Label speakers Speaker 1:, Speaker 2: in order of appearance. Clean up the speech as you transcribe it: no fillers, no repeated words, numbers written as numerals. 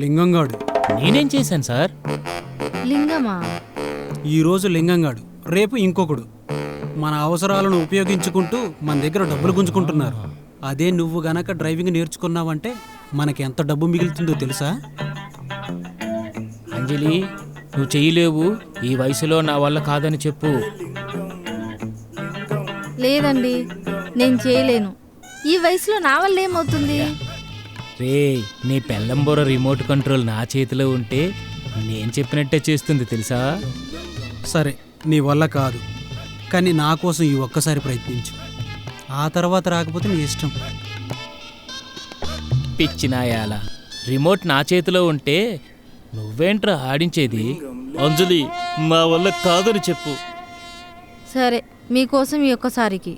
Speaker 1: లింగంగాడు.
Speaker 2: నేనేం చేశాను సార్?
Speaker 3: లింగమా?
Speaker 1: ఈరోజు లింగంగాడు, రేపు ఇంకొకడు. మన అవసరాలను ఉపయోగించుకుంటూ మన దగ్గర డబ్బులు గుంజుకుంటున్నారు. అదే నువ్వు గనక డ్రైవింగ్ నేర్చుకున్నావంటే మనకి ఎంత డబ్బు మిగులుతుందో తెలుసా?
Speaker 2: అంజలి, నువ్వు చెయ్యలేవు, ఈ వయసులో నా వల్ల కాదని చెప్పు.
Speaker 3: లేదండి, నేను చేయలేను. ఈ వయసులో నా వల్ల ఏమవుతుంది?
Speaker 2: రే, నీ పెళ్ళంబోర రిమోట్ కంట్రోల్ నా చేతిలో ఉంటే నేను చెప్పినట్టే చేస్తుంది తెలుసా?
Speaker 1: సరే, నీ వల్ల కాదు, కానీ నా కోసం ఈ ఒక్కసారి ప్రయత్నించు. ఆ తర్వాత రాకపోతే నీ ఇష్టం.
Speaker 2: పిచ్చినాయాల, రిమోట్ నా చేతిలో ఉంటే నువ్వేంట్రా ఆడించేది? అంజలి, మా వల్ల కాదని చెప్పు.
Speaker 3: సరే, మీకోసం ఈ ఒక్కసారికి.